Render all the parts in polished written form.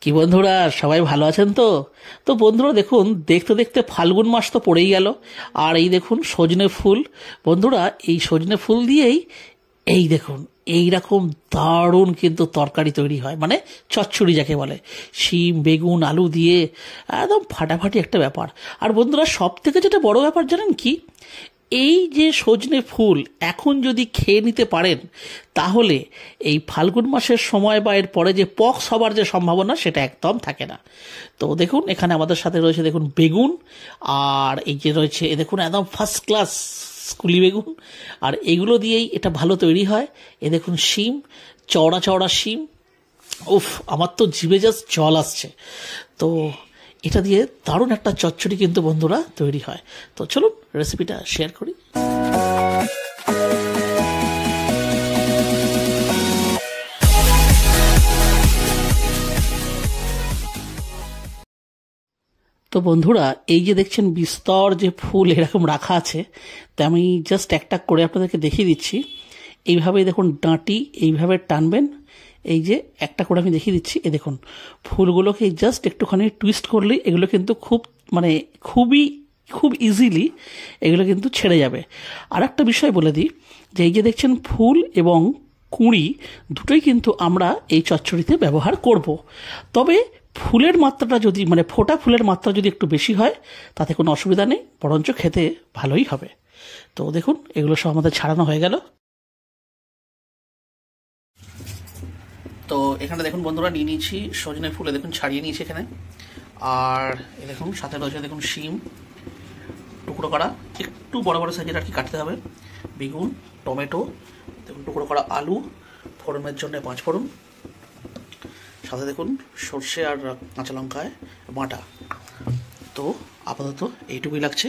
কি বন্ধুরা, সবাই ভালো আছেন তো? তো বন্ধুরা দেখুন, দেখতে দেখতে ফাল্গুন মাস তো পড়েই গেল। আর এই দেখুন সজনে ফুল। বন্ধুরা এই সজনে ফুল দিয়েই এই দেখুন এইরকম দারুণ কিন্তু তরকারি তৈরি হয়, মানে চচ্চড়ি যাকে বলে, শিম বেগুন আলু দিয়ে একদম ফাটাফাটি একটা ব্যাপার। আর বন্ধুরা সব থেকে যেটা বড় ব্যাপার জানেন কি, এই যে সজনে ফুল এখন যদি খেয়ে নিতে পারেন, তাহলে এই ফাল্গুন মাসের সময় বা এর পরে যে পক্স হবার যে সম্ভাবনা সেটা একদম থাকে না। তো দেখুন এখানে আমাদের সাথে রয়েছে দেখুন বেগুন, আর এই যে রয়েছে এ দেখুন একদম ফার্স্ট ক্লাস স্কুলি বেগুন, আর এগুলো দিয়েই এটা ভালো তৈরি হয়। এ দেখুন শিম, চওড়া চওড়া শিম, উফ আমার তো জিভে জাস্ট জল আসছে। তো এটা দিয়ে দারুণ একটা চচ্চড়ি কিন্তু বন্ধুরা তৈরি হয়। তো চলুন রেসিপিটা শেয়ার করি। তো বন্ধুরা এই যে দেখছেন বিস্তর যে ফুল এরকম রাখা আছে, তো আমি জাস্ট একটা করে আপনাদেরকে দেখিয়ে দিচ্ছি। এইভাবেই দেখুন ডাঁটি এইভাবে টানবেন, এই যে একটা করে আমি দেখিয়ে দিচ্ছি। এ দেখুন ফুলগুলোকে জাস্ট একটুখানি টুইস্ট করলেই এগুলো কিন্তু খুব ইজিলি এগুলো কিন্তু ছেড়ে যাবে। আর একটা বিষয় বলে দিই, যে এই যে দেখছেন ফুল এবং কুঁড়ি দুটোই কিন্তু আমরা এই চচ্চড়িতে ব্যবহার করব। তবে ফুলের মাত্রাটা যদি মানে ফোটা ফুলের মাত্রা যদি একটু বেশি হয় তাতে কোনো অসুবিধা নেই, বরঞ্চ খেতে ভালোই হবে। তো দেখুন এগুলো সব আমাদের ছাড়ানো হয়ে গেল। তো এখানে দেখুন বন্ধুরা নিয়ে নিয়েছি সজনে ফুলে, দেখুন ছাড়িয়ে নিয়েছি এখানে। আর এ দেখুন সাথে রয়েছে দেখুন শিম টুকরো করা, একটু বড় বড় সাইজের আর কি কাটতে হবে, বেগুন, টমেটো, দেখুন টুকরো করা আলু, ফোড়নের জন্য 5 ফোড়ন, সাথে দেখুন সর্ষে আর কাঁচা লঙ্কায় বাটা। তো আপাতত এইটুকুই লাগছে।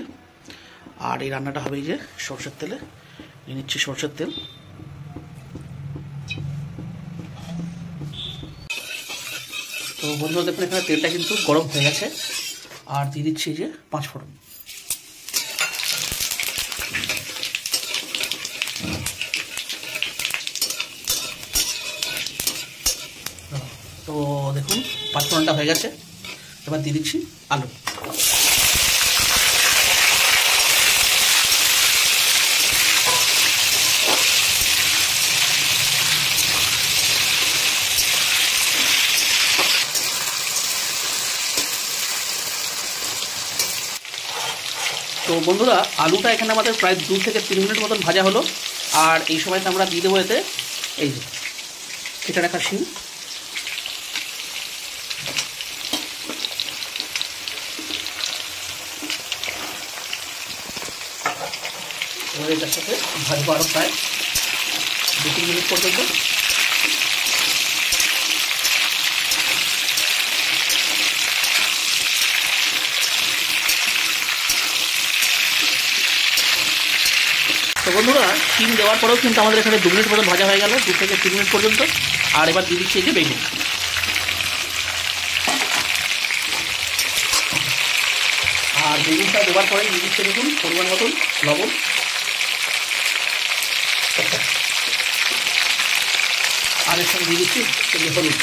আর এই রান্নাটা হবে এই যে সর্ষের তেলে, নিয়ে নিচ্ছি সর্ষের তেল। তো বন্ধুরা দেখুন এখানে তেলটা কিন্তু গরম হয়ে গেছে, আর দিয়ে দিচ্ছি এই যে 5 ফোড়ন। তো দেখুন 5 ফোড়নটা হয়ে গেছে, এবার দিয়ে দিচ্ছি আলু। তো বন্ধুরা আলুটা এখানে আমাদের প্রায় 2 থেকে 3 মিনিট মতন ভাজা হলো। আর এই সময়তে আমরা দিয়ে দেবো এতে এই যে কেটে রাখা শিম, এবার এটার সাথে ভাজবো আরও প্রায় 2-3 মিনিট পর্যন্ত। তো বন্ধুরা শিম দেওয়ার পরেও কিন্তু আমাদের এখানে 2 মিনিট মতন ভাজা হয়ে গেল, 2 থেকে 3 মিনিট পর্যন্ত। আর এবার দিয়ে দিচ্ছি এই যে বেগুন। আর বেগুনটা দেওয়ার পরে দিয়ে দিচ্ছে দেখুন পরিমাণ মতন লবণ, আর এর সঙ্গে দিয়ে দিচ্ছি হলুদ,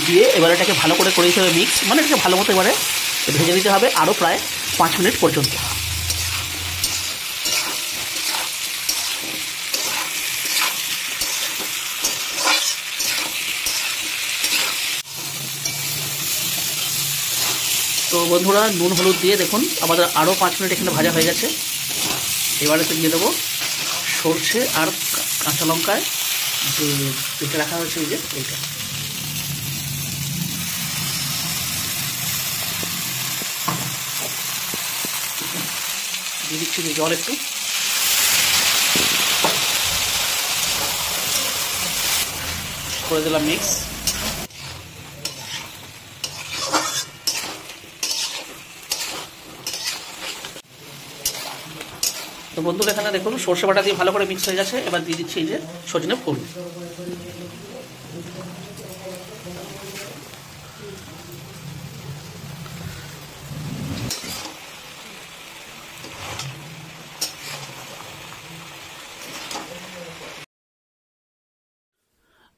দিয়ে এবার এটাকে ভালো করে দিতে হবে মিক্স, মানে এটাকে ভালো মতো এবারে ভেজে দিতে হবে আরও প্রায় 5 মিনিট পর্যন্ত। তো বন্ধুরা নুন হলুদ দিয়ে দেখুন আমাদের আরও 5 মিনিট এখানে ভাজা হয়ে গেছে। এবারে দিয়ে দেবো সর্ষে আর কাঁচা লঙ্কায় যে পেটে রাখা হয়েছে এই যে এইটা। দিয়ে দিচ্ছি জল একটু, করে দিলাম মিক্স। তো বন্ধুরা এখানে দেখুন সর্ষে বাটা দিয়ে ভালো করে মিক্স হয়ে গেছে। এবার দিয়ে দিচ্ছি এই যে সজনে ফুল।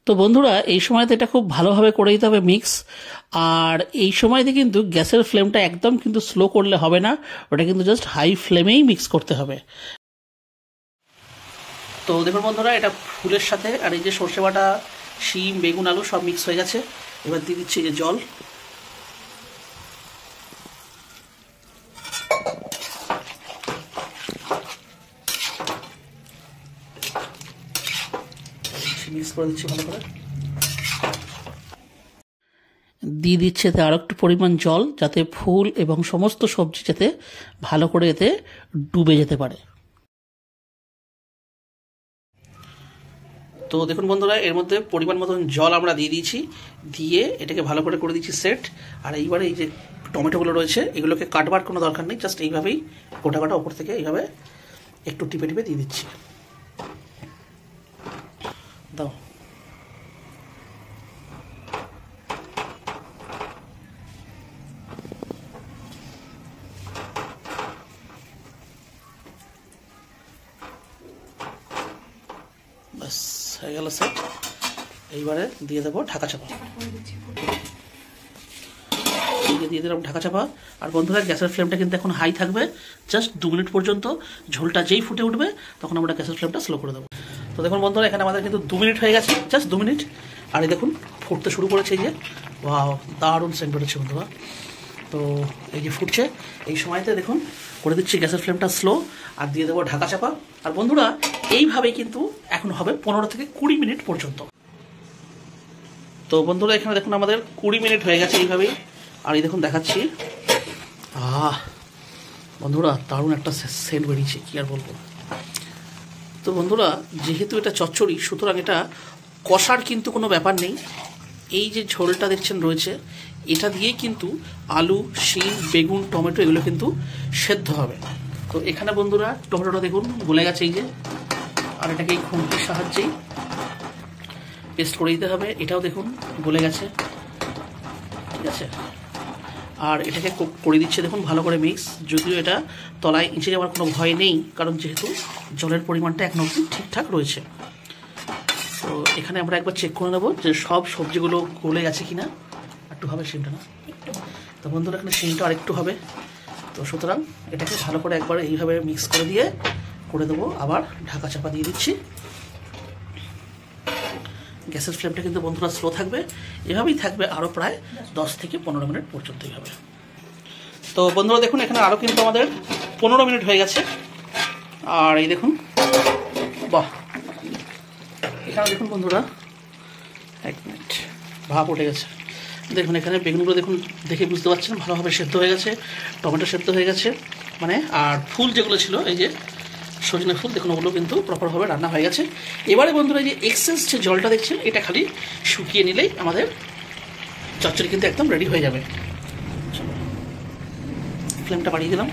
তো বন্ধুরা এই সময়তে এটা খুব ভালোভাবে করে দিতে হবে মিক্স। আর এই সময়তে কিন্তু গ্যাসের ফ্লেমটা একদম কিন্তু স্লো করলে হবে না, ওটা কিন্তু জাস্ট হাই ফ্লেমেই মিক্স করতে হবে। তো দেখুন বন্ধুরা, এটা ফুলের সাথে আর এই যে সর্ষে বাটা, শিম, বেগুন, আলু সব মিক্স হয়ে গেছে। এবার দিয়ে দিচ্ছি এই যে জল। মিক্স করে দিচ্ছি ভালো করে। দিয়ে দিচ্ছে এতে আর একটু পরিমাণ জল, যাতে ফুল এবং সমস্ত সবজি যাতে ভালো করে এতে ডুবে যেতে পারে। তো দেখুন বন্ধুরা, এর মধ্যে পরিমাণ মতন জল আমরা দিয়ে দিয়েছি, দিয়ে এটাকে ভালো করে দিচ্ছি সেট। আর এইবারে এই যে টমেটোগুলো রয়েছে এগুলোকে কাটবার কোনো দরকার নেই, জাস্ট এইভাবেই গোটা গোটা ওপর থেকে এইভাবে একটু টিপে টিপে দিয়ে দিচ্ছি। দাও। ব্যাস হয়ে গেল সেট। এইবারে দিয়ে দেবো ঢাকা চাপা। দিয়ে দিলাম ঢাকা চাপা। আর বন্ধুরা গ্যাসের ফ্লেমটা কিন্তু এখন হাই থাকবে, জাস্ট 2 মিনিট পর্যন্ত। ঝোলটা যেই ফুটে উঠবে তখন আমরা গ্যাসের ফ্লেমটা স্লো করে দেবো। তো দেখুন বন্ধুরা, এখানে আমাদের কিন্তু 2 মিনিট হয়ে গেছে, জাস্ট 2 মিনিট। আর এই দেখুন ফুটতে শুরু করেছে, এই যে ওয়াও, দারুণ সেন্ট বেরোচ্ছে বন্ধুরা। তো এই যে ফুটছে, এই সময়তে দেখুন করে দিচ্ছি গ্যাসের ফ্লেমটা স্লো আর দিয়ে দেবো ঢাকা চাপা। আর বন্ধুরা এইভাবেই কিন্তু এখন হবে 15 থেকে 20 মিনিট পর্যন্ত। তো বন্ধুরা এখানে দেখুন আমাদের 20 মিনিট হয়ে গেছে এইভাবেই। আর এই দেখুন দেখাচ্ছি, বন্ধুরা দারুণ একটা সেন্ট বেরিয়েছে, কি আর বলবো। তো বন্ধুরা যেহেতু এটা চচ্চড়ি, সুতরাং এটা কষার কিন্তু কোনো ব্যাপার নেই। এই যে ঝোলটা দেখছেন রয়েছে, এটা দিয়েই কিন্তু আলু, শিম, বেগুন, টমেটো এগুলো কিন্তু সেদ্ধ হবে। তো এখানে বন্ধুরা টমেটোটা দেখুন গলে গেছে এই যে, আর এটাকে এই খুন্তির সাহায্যেই পেস্ট করে দিতে হবে। এটাও দেখুন গলে গেছে, ঠিক আছে। আর এটাকে করে দিচ্ছে দেখুন ভালো করে মিক্স। যদিও এটা তলায় নিচে যাওয়ার কোনো ভয় নেই, কারণ যেহেতু জলের পরিমাণটা এখন অবধি ঠিকঠাক রয়েছে। তো এখানে আমরা একবার চেক করে নেবো যে সব সবজিগুলো গলে গেছে কিনা। একটু হবে শিমটা, না তো বন্ধুরা এখানে শিমটা আর একটু হবে। তো সুতরাং এটাকে ভালো করে একবার এইভাবে মিক্স করে দিয়ে করে দেবো। আবার ঢাকা চাপা দিয়ে দিচ্ছি। গ্যাসের ফ্লেমটা কিন্তু বন্ধুরা স্লো থাকবে, এভাবেই থাকবে আরও প্রায় 10 থেকে 15 মিনিট পর্যন্তই হবে। তো বন্ধুরা দেখুন এখানে আরও কিন্তু আমাদের 15 মিনিট হয়ে গেছে। আর এই দেখুন, বাহ, এখানে দেখুন বন্ধুরা 1 মিনিট ভাপ উঠে গেছে। দেখুন এখানে বেগুনগুলো দেখুন, দেখে বুঝতে পারছেন ভালোভাবে সেদ্ধ হয়ে গেছে, টমেটো সেদ্ধ হয়ে গেছে মানে। আর ফুল যেগুলো ছিল এই যে সজনে ফুল, দেখুন ওগুলো কিন্তু প্রপারভাবে রান্না হয়ে গেছে। এবারে বন্ধুরা এই যে এক্সেস যে জলটা দেখছেন, এটা খালি শুকিয়ে নিলেই আমাদের চচ্চড়ি কিন্তু একদম রেডি হয়ে যাবে। ফ্লেমটা বাড়িয়ে দিলাম।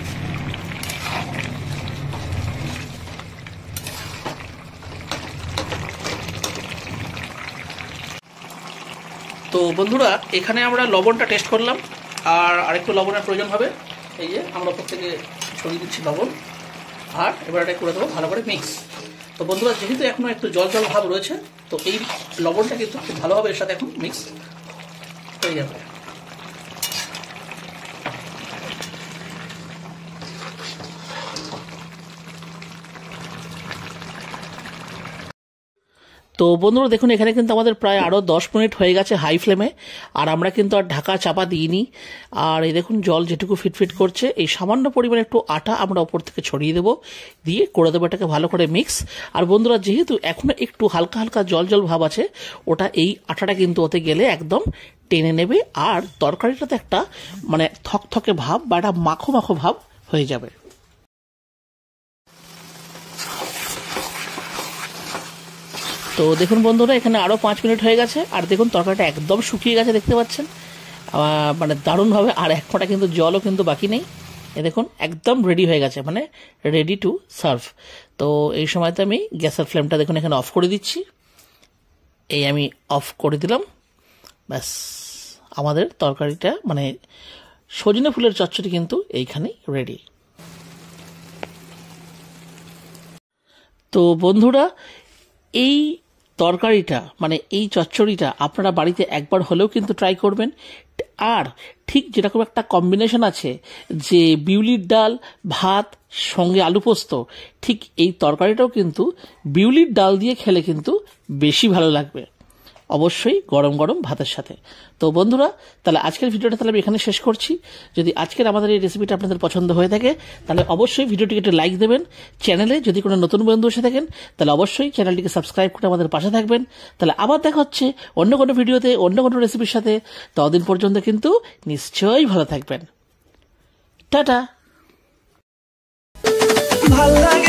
তো বন্ধুরা এখানে আমরা লবণটা টেস্ট করলাম, আর আরেকটু লবণের প্রয়োজন হবে। এই যে আমরা ওপর থেকে ছড়িয়ে দিচ্ছি লবণ। আর এবার এটা করে দেবো ভালো করে মিক্স। তো বন্ধুরা যেহেতু এখনো একটু জল জল ভাব রয়েছে, তো এই লবণটা কিন্তু খুব ভালোভাবে এর সাথে এখন মিক্স হয়ে যাবে। তো বন্ধুরা দেখুন এখানে কিন্তু আমাদের প্রায় আরও 10 মিনিট হয়ে গেছে হাই ফ্লেমে। আর আমরা কিন্তু আর ঢাকা চাপা দিইনি। আর এই দেখুন জল যেটুকু ফিটফিট করছে, এই সামান্য পরিমাণে একটু আটা আমরা ওপর থেকে ছড়িয়ে দেবো, দিয়ে করে দেবো এটাকে ভালো করে মিক্স। আর বন্ধুরা যেহেতু এখনো একটু হালকা হালকা জল জল ভাব আছে, ওটা এই আটাটা কিন্তু ওতে গেলে একদম টেনে নেবে। আর তরকারিটাতে একটা মানে থকথকে ভাব বা একটা মাখো মাখো ভাব হয়ে যাবে। তো দেখুন বন্ধুরা এখানে আরও 5 মিনিট হয়ে গেছে। আর দেখুন তরকারিটা একদম শুকিয়ে গেছে, দেখতে পাচ্ছেন মানে দারুণভাবে। আর এক ফোঁটা কিন্তু জলও কিন্তু বাকি নেই। এ দেখুন একদম রেডি হয়ে গেছে, মানে রেডি টু সার্ভ। তো এই সময়তে আমি গ্যাসের ফ্লেমটা দেখুন এখানে অফ করে দিচ্ছি। এই আমি অফ করে দিলাম। ব্যাস আমাদের তরকারিটা মানে সজনে ফুলের চচ্চড়ি কিন্তু এইখানেই রেডি। তো বন্ধুরা এই তরকারিটা মানে এই চচ্চড়িটা আপনারা বাড়িতে একবার হলেও কিন্তু ট্রাই করবেন। আর ঠিক যেরকম একটা কম্বিনেশন আছে যে বিউলির ডাল ভাত সঙ্গে আলু পোস্ত, ঠিক এই তরকারিটাও কিন্তু বিউলির ডাল দিয়ে খেলে কিন্তু বেশি ভালো লাগবে, অবশ্যই গরম গরম ভাতের সাথে। তো বন্ধুরা, তাহলে আজকের ভিডিওটা তাহলে আমি এখানে শেষ করছি। যদি আজকের আমাদের এই রেসিপিটা আপনাদের পছন্দ হয়ে থাকে তাহলে অবশ্যই ভিডিওটিকে একটু লাইক দেবেন। চ্যানেলে যদি কোনো নতুন বন্ধু এসে থাকেন তাহলে অবশ্যই চ্যানেলটিকে সাবস্ক্রাইব করে আমাদের পাশে থাকবেন। তাহলে আবার দেখা হচ্ছে অন্য কোনো ভিডিওতে অন্য কোনো রেসিপির সাথে। ততদিন পর্যন্ত কিন্তু নিশ্চয়ই ভালো থাকবেন। টাটা। ভাল লাগে